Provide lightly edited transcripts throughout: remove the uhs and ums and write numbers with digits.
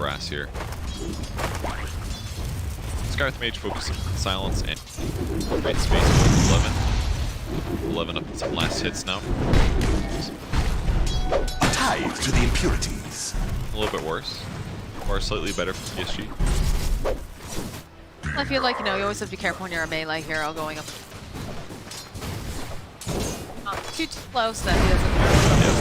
harass here. Sky with Mage focusing on silence and great space with 11. 11 up to some last hits now. A tithe to the impurities. A little bit worse. Or slightly better for PSG. I feel like, you know, you always have to be careful when you're a melee hero going up. Not too close that he doesn't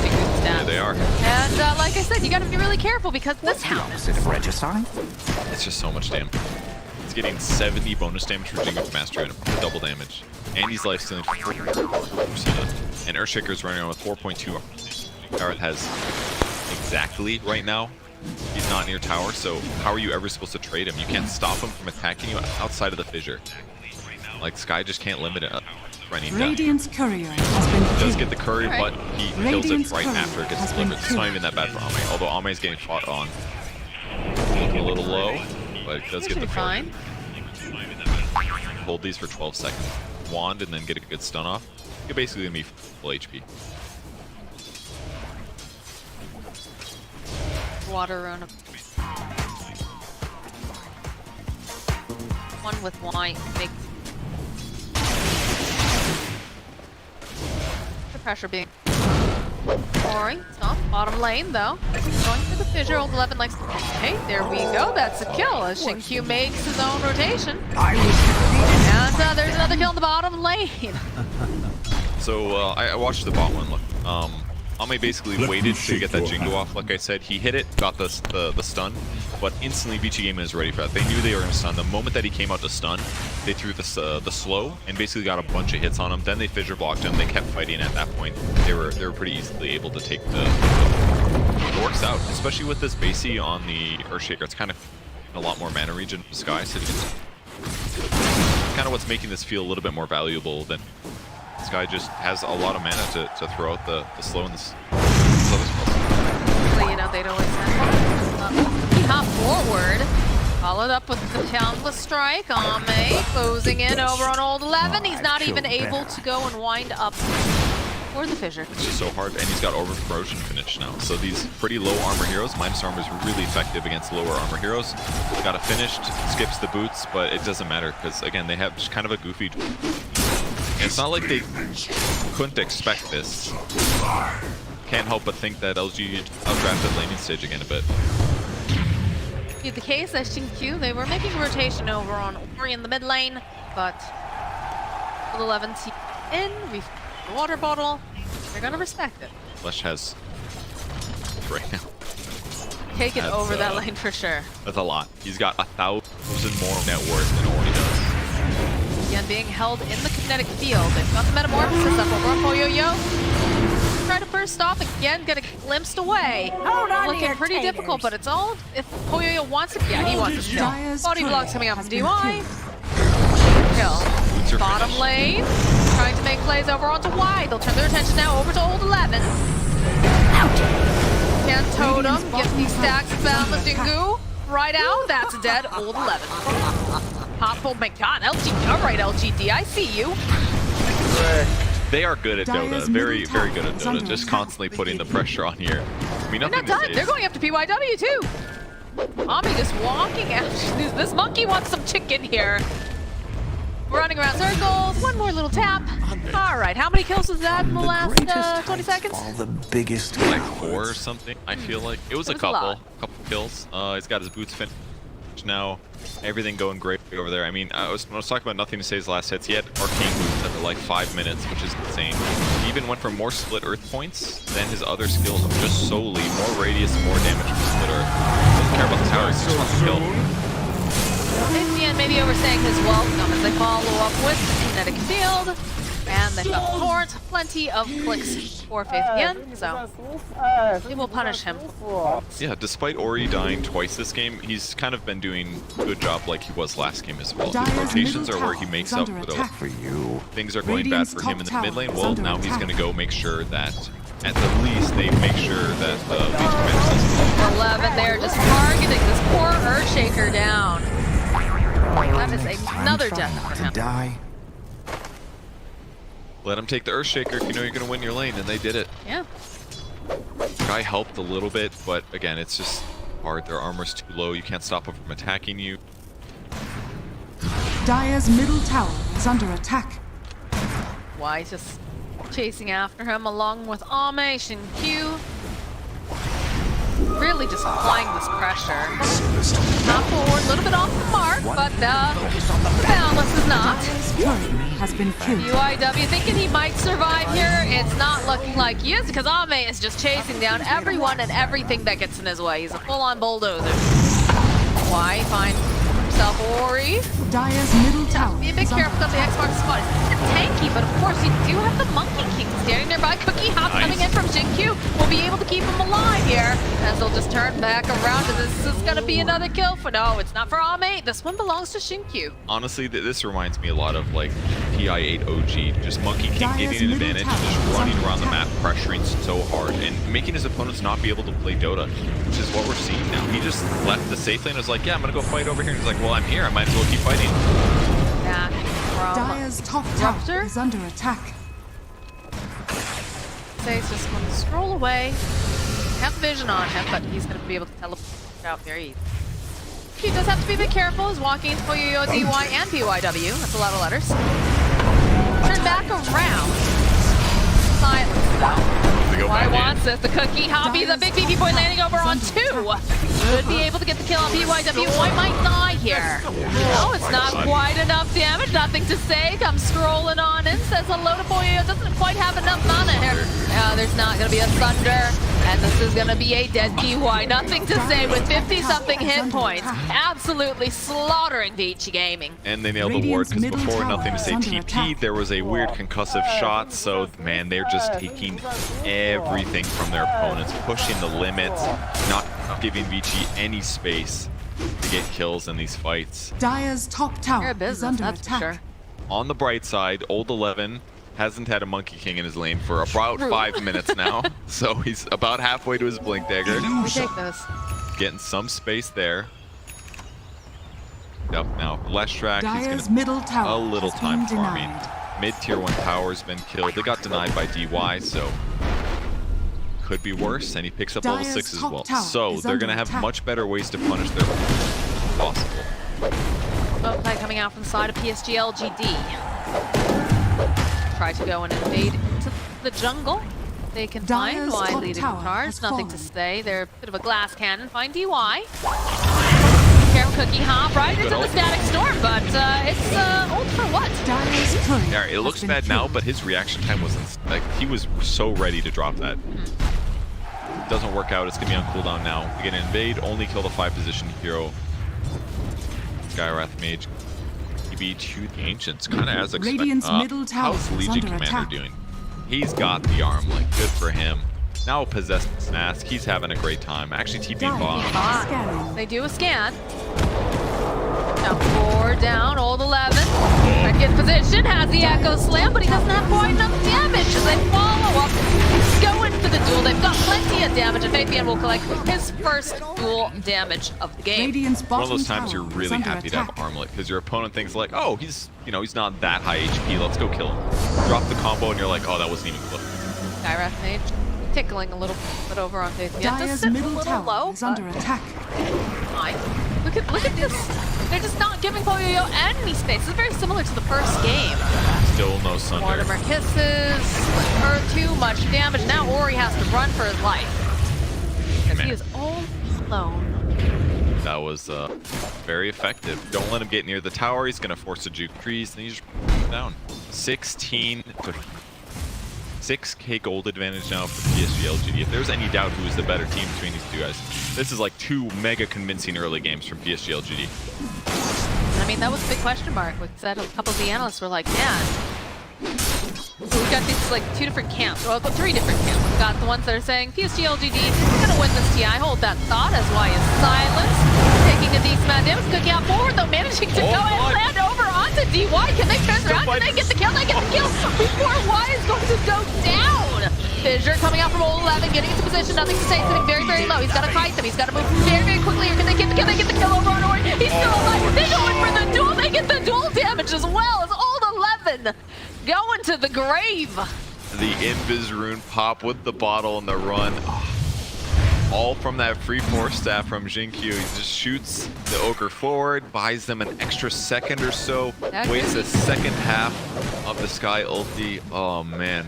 do good stats. Yeah, they are. And like I said, you gotta be really careful because this house. Is it regicide? It's just so much damage. He's getting 70 bonus damage for Jingo Mastery and double damage. And he's life stealing 4%. And Earthshaker's running around with 4.2. Gareth has exactly right now. He's not near tower, so how are you ever supposed to trade him? You can't stop him from attacking you outside of the fissure. Like, Sky just can't limit it. Radiant's courier has been He does killed. get the curry, Right. but he kills it Radiant's right courier after it gets has been delivered. It's not even that bad for Ame, although Ame is getting fought on. Looking a little low, but it does Should get be the fine. hold these for 12 seconds. Wand and then get a good stun off. You're basically gonna be full HP. Water rune. One with white. Make the pressure being. Ori, stop. Bottom lane though. Going for the fissure. Old 11 likes. Hey, there we go. That's a kill as Shinkyu makes his own rotation. And there's another kill in the bottom lane. So I watched the bot one. Look, Ame basically waited to get that Jingo off. Like I said, he hit it, got the stun, but instantly Vici Game is ready for that. They knew they were gonna stun. The moment that he came out to stun, they threw the slow and basically got a bunch of hits on him. Then they fissure blocked him. They kept fighting. At that point, they were pretty easily able to take the. It works out, especially with this Basie on the Earthshaker. It's kind of a lot more mana regen for Sky, so kind of what's making this feel a little bit more valuable than. This guy just has a lot of mana to throw out the slow and this other spells. Usually, you know, they'd always have he hopped forward, followed up with the Countless Strike. Ame closing in over on old 11. He's not even able to go and wind up for the fissure. It's just so hard, and he's got over corrosion finish now. So these pretty low armor heroes, minus armor is really effective against lower armor heroes. Got it finished, skips the boots, but it doesn't matter because again they have just kind of a goofy. It's not like they couldn't expect this. Can't help but think that LG outdrafted laning stage again a bit. Be the case as Shinkyu, they were making a rotation over on Ori in the mid lane, but with 11 in, we've the water bottle. They're gonna respect it. Flesh has right now. Take it over that lane for sure. That's a lot. He's got 1,000 more net worth than Ori does. Again, being held in the kinetic field. They've got the metamorphosis up over Poyo-Yo. Try to burst off again, get glimpsed away. Looking pretty difficult, but it's all if Poyo-Yo wants it. Yeah, he wants it still. Body blocks coming up from DY. Kill. Bottom lane. Trying to make plays over onto Y. They'll turn their attention now over to old 11. Can totem, get these stacks of Boundless Jingu. Right out, that's dead. Old 11. Pop, oh my god, LGD. Alright, LGD, I see you. They are good at Dota. Very, very good at Dota. Just constantly putting the pressure on here. I mean, They're nothing not done. They're going after PYW too. Ami just walking after this monkey wants some chicken here. Running around circles. One more little tap. Alright, how many kills was that in the last 20 seconds? All the biggest like 4 or something, I feel like. It was a couple kills. He's got his boots finished now. Everything going great over there. I mean, when I was talking about nothing to say his last hits, he had arcane boots after like 5 minutes, which is insane. He even went for more split earth points than his other skills, just solely more radius, more damage from split earth. Doesn't care about the tower, he just wants to kill. In the end, maybe overstaying his welcome as they follow up with the kinetic field. And they've got horns, plenty of clicks for Faithian, so we will punish him. Yeah, despite Ori dying twice this game, he's kind of been doing a good job like he was last game as well. His rotations are where he makes up for those. Things are going bad for him in the mid lane. Well, now he's going to go make sure that, at the least, they make sure that the least commander 11 there, just targeting this poor Earthshaker down. That is another death for him. Let him take the Earthshaker if you know you're going to win your lane, and they did it. Yeah. Guy helped a little bit, but again, it's just hard. Their armor's too low. You can't stop them from attacking you. Dire's middle tower is under attack. Why just chasing after him along with Ame, Q. Really just applying this pressure. Not forward, a little bit off the mark, but the balance is not. Curry has been killed. UIW thinking he might survive here. It's not looking like he is because Ame is just chasing down everyone and everything that gets in his way. He's a full-on bulldozer. Why find himself Ori? Dire's middle tower. Be a bit careful because the Xbox squad is tanky, but of course you do have the Monkey King standing nearby. Cookie Hop coming in from Q will be able to keep him alive here, as they'll just turn back around. And this is going to be another kill for no, it's not for Ame. This one belongs to Q. Honestly, this reminds me a lot of like TI8 OG. Just Monkey King getting an advantage, just running around the map, pressuring so hard, and making his opponents not be able to play Dota, which is what we're seeing now. He just left the safe lane and was like, yeah, I'm going to go fight over here. And he's like, well, I'm here. I might as well keep fighting. Back from Dire's top tower is under attack. Say's just going to stroll away. Have vision on him, but he's going to be able to teleport out very easy. He does have to be a bit careful. He's walking into Yo, DY, and PYW. That's a lot of letters. Turn back around. Silence, though. Why wants it? The Cookie Hobby, the big BB boy landing over on 2. Should be able to get the kill on PYW. Why might die here? No, it's not quite enough damage. Nothing to say. Comes strolling on in. Says hello to Boyo. Doesn't quite have enough mana here. There's not going to be a Thunder. And this is going to be a dead PY. Nothing to say with 50-something hit points. Absolutely slaughtering Vici Gaming. And they nailed the ward because before Nothing to Say TP, there was a weird concussive shot. So, man, they're just taking everything from their opponents, pushing the limits, not giving Vici any space to get kills in these fights. Dire's top tower is under that's attack. for sure. On the bright side, Old 11 hasn't had a Monkey King in his lane for about 5 minutes now, so he's about halfway to his Blink Dagger. We take this. Getting some space there. Yep, now Leshrac, he's Dire's gonna middle tower a little has time been farming. denied. Mid tier 1 tower's been killed. They got denied by DY, so could be worse, and he picks up level Dire's 6 as top well. tower So is they're under gonna have attack. much better ways to punish their possible. Smoke play coming out from the side of PSG LGD. Try to go and invade into the jungle. They can find Dire's Y top leading the tower charge. has Nothing to fallen. say. They're a bit of a glass cannon. Find DY. Careful Cookie Hop right into the static storm, but it's ult for what? Dire's curry Yeah, it looks has been bad now, killed. but his reaction time was like he was so ready to drop that. Doesn't work out. It's gonna be on cooldown now. We get an invade, only kill the 5 position hero. Skywrath Mage. EB to the Ancients, kind of as expected. Radiant's middle tower How's is Legion under Commander attack. doing? He's got the arm, like good for him. Now possessed Snask, he's having a great time. Actually TPing bomb. Scanning. They do a scan. Now 4 down, Old 11. Trying to get in position, has the Echo Slam, but he doesn't have quite enough damage as they follow up. Go in for the duel. They've got plenty of damage, and Fabian will collect his first duel damage of the game. Radiant's One bottom of those times tower you're is really under happy to attack. have Armlet because your opponent thinks like, oh, he's not that high HP. Let's go kill him. Drop the combo and you're like, oh, that wasn't even close. Skywrath Mage tickling a little bit over on Fabian. Just Dire's sitting a middle little tower low, is under attack. fine. Look at this. They're just not giving Poyo any space. This is very similar to the first game. Still no Sunder. Mortimer kisses, split her too much damage. Now Ori has to run for his life. Because he Man. is all alone. That was very effective. Don't let him get near the tower. He's going to force a juke trees, and he just puts him down. 16 to 6k gold advantage now for PSG LGD. If there's any doubt who is the better team between these two guys, this is like 2 mega convincing early games from PSG LGD. I mean, that was a big question mark. We said a couple of the analysts were like, man, we've got these like 2 different camps, well, 3 different camps. We've got the ones that are saying PSG LGD is going to win this TI. Hold that thought as Y is silenced, taking a decent amount of damage. Cookie out forward though, managing to go and land over onto DY. Can they turn around? Can they get the kill? They get the kill before Y is going to go down. Fissure coming out from Old 11, getting into position. Nothing to say, sitting very, very low. He's got to kite them. He's got to move very, very quickly. Can they get the kill? They get the kill over on Ori. He's still alive. They go in for the duel. They get the duel damage as well as Old 11 going to the grave. The Invis rune pop with the bottle and the run. all from that free force staff from Jinkyu. He just shoots the Ogre forward, buys them an extra second or so, wastes the second half of the Sky ulti. Oh man,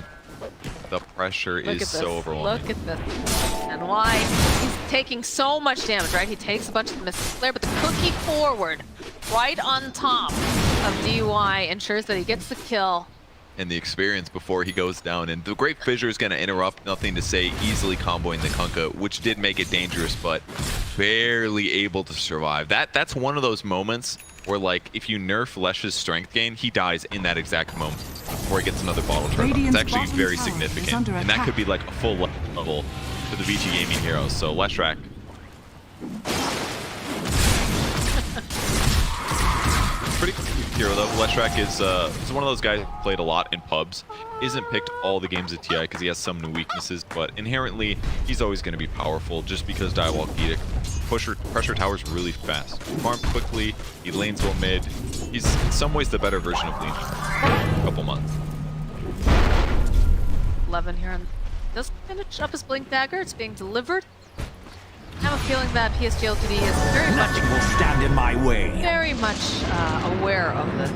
the pressure is so overwhelming. Look at this. And why he's taking so much damage, right? He takes a bunch of the Mystic Flare, but the cookie forward, right on top of DY, ensures that he gets the kill. And the experience before he goes down. And the Great Fissure is going to interrupt, nothing to say, easily comboing the Kunkka, which did make it dangerous, but barely able to survive. That's one of those moments where, like, if you nerf Lesh's strength gain, he dies in that exact moment before he gets another bottle turn. It's actually very significant. And that could be like a full level to the VG Gaming heroes. So Leshrac. Pretty cool hero though. Leshrac is one of those guys who played a lot in pubs. Isn't picked all the games at TI because he has some new weaknesses, but inherently he's always going to be powerful just because Direwall Edict pressure towers really fast. Farms quickly, he lanes well mid. He's in some ways the better version of Legion. A couple months. 11 here and does finish up his Blink Dagger. It's being delivered. I have a feeling that PSG LTD is very much Nothing will stand in my way. very much aware of this.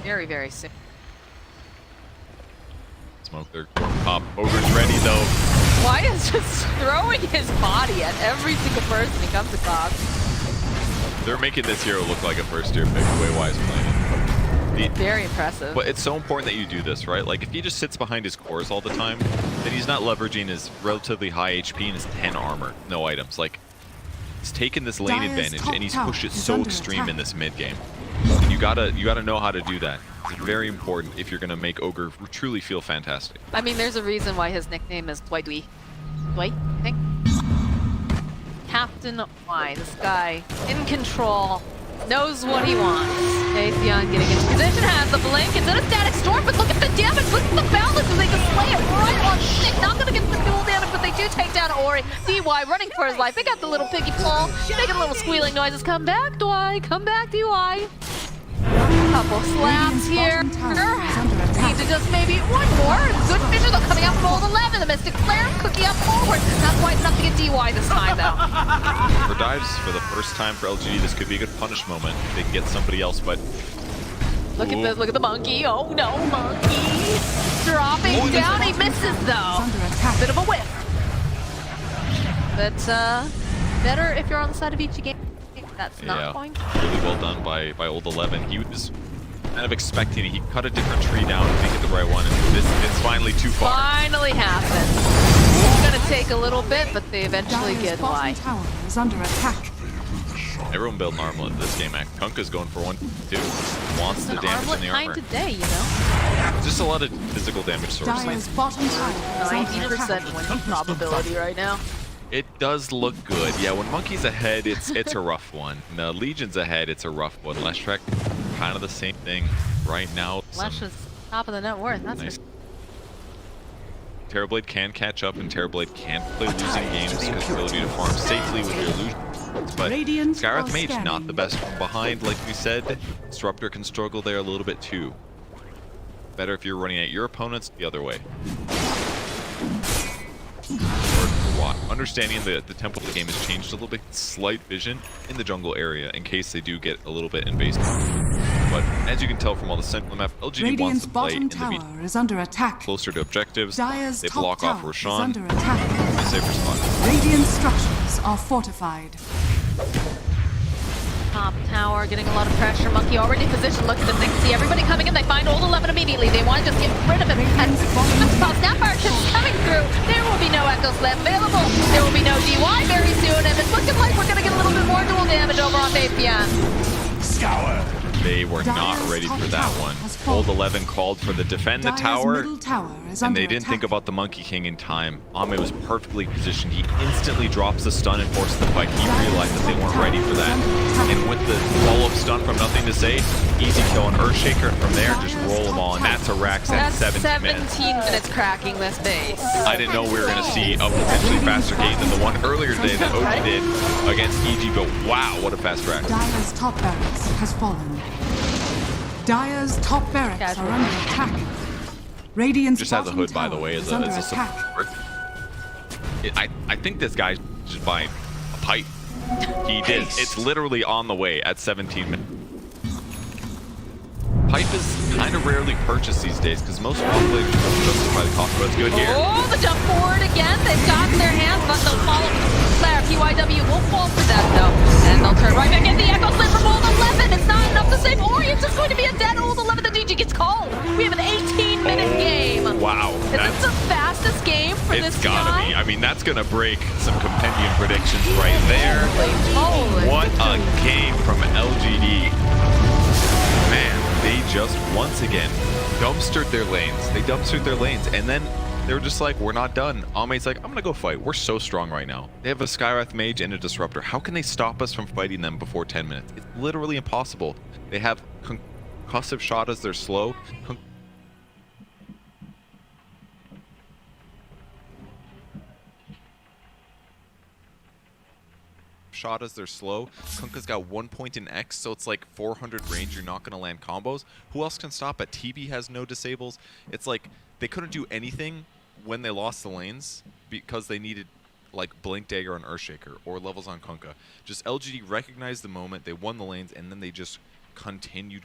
Very, very soon. Smoke their pop. Ogre's ready though. Wyatt is just throwing his body at every single person he comes across. They're making this hero look like a first-tier pick the way Wise playing it. Very impressive. But it's so important that you do this, right? Like, if he just sits behind his cores all the time, then he's not leveraging his relatively high HP and his 10 armor, no items. Like, he's taken this lane advantage and he's pushed it so extreme in this mid game. And you gotta know how to do that. It's very important if you're gonna make Ogre truly feel fantastic. I mean, there's a reason why his nickname is Dwight, I think. Captain Y, this guy in control. Knows what he wants. Atheon getting into position, has the blink, it's in a static storm, but look at the damage, look at the balance, and they can slay it right on stick. Not gonna get the dual damage, but they do take down Ori. DY running for his life. They got the little piggy pull, making little squealing noises. Come back, DY, come back, DY. Couple slaps here. Need to just maybe one more. Good Fissure though coming out from old 11. The Mystic Flare, cookie up forward. Not quite enough to get DY this time though. For dives, for the first time for LGD, this could be a good punish moment. They can get somebody else, but look at the monkey. Oh no, monkey. Dropping down. He misses though. Bit of a whiff. But better if you're on the side of each game. That's not going to really well done by old 11. He was kind of expecting it. He cut a different tree down to make it the right one, and it's finally too far. Finally happened. It's gonna take a little bit, but they eventually get why. Tower is under attack. Everyone building armlet this game. Kunkka's going for 1-2. Wants the damage in the armor. Today, you know. Just a lot of physical damage sources. Dire's bottom tower is under 90% attack. winning probability right now. It does look good. Yeah, when Monkey's ahead, it's a rough one. The Legion's ahead, it's a rough one. Leshrac, kind of the same thing right now. Lesh is top of the net worth. That's nice. Terrorblade can catch up, and Terrorblade can play losing games because ability to farm safely with your illusions. But Skywrath Mage, not the best from behind, like we said. Disruptor can struggle there a little bit too. Better if you're running at your opponents the other way. Understanding that the tempo of the game has changed a little bit, slight vision in the jungle area in case they do get a little bit invasive. But as you can tell from all the central map, LGD wants to play in the beat is under attack. Closer to objectives. Dire's They block top off tower is Roshan. under attack. A safer spot. Radiant structures are fortified. top tower, getting a lot of pressure. Monkey already in position. Look at this. They can see everybody coming in. They find old 11 immediately. They want to just get rid of him. And Snapfire is coming through. There will be no Echo Slam available. There will be no DY very soon. And it's looking like we're going to get a little bit more dual damage over on Fabian. Scour. They were not ready for that one. Old 11 called for the defend the tower, and they didn't think about the Monkey King in time. Ame was perfectly positioned. He instantly drops the stun and forces the fight. He realized that they weren't ready for that. And with the follow-up stun from Nothing to Say, easy kill on Earthshaker. From there, just roll them all, and that's a Rax at 17 minutes. 17 minutes cracking this base. I didn't know we were going to see a potentially faster game than the one earlier today that OG did against EG, but wow, what a fast Rax. Dire's top barracks has fallen. Dire's top barracks are under attack. Radiant's just has a hood, by the way, as a attack. support. I think this guy's just by a pipe. He did. It's literally on the way at 17 minutes. Pipe is kind of rarely purchased these days because most raw players don't justify the cost, but it's good here. Oh, the jump forward again. They've got their hands, but they'll follow with the flare. PYW will fall for that, though. And they'll turn right back in. The Echo Slit from Old 11. It's not enough to save Ori. It's just going to be a dead Old 11. The DG gets called. We have an 18-minute game. Wow. Is this the fastest game for this It's gotta guy? be. I mean, that's gonna break some compendium predictions right there. Holy. What a game from LGD. Man, they just once again dumpstered their lanes. They dumpstered their lanes, and then they were just like, we're not done. Ame's like, I'm gonna go fight. We're so strong right now. They have a Skywrath Mage and a Disruptor. How can they stop us from fighting them before 10 minutes? It's literally impossible. They have concussive shot as they're slow. Shot as they're slow. Kunkka's got 1 point in X, so it's like 400 range. You're not going to land combos. Who else can stop it? TB has no disables. It's like they couldn't do anything when they lost the lanes because they needed like Blink Dagger on Earthshaker or levels on Kunkka. Just LGD recognized the moment, they won the lanes, and then they just continued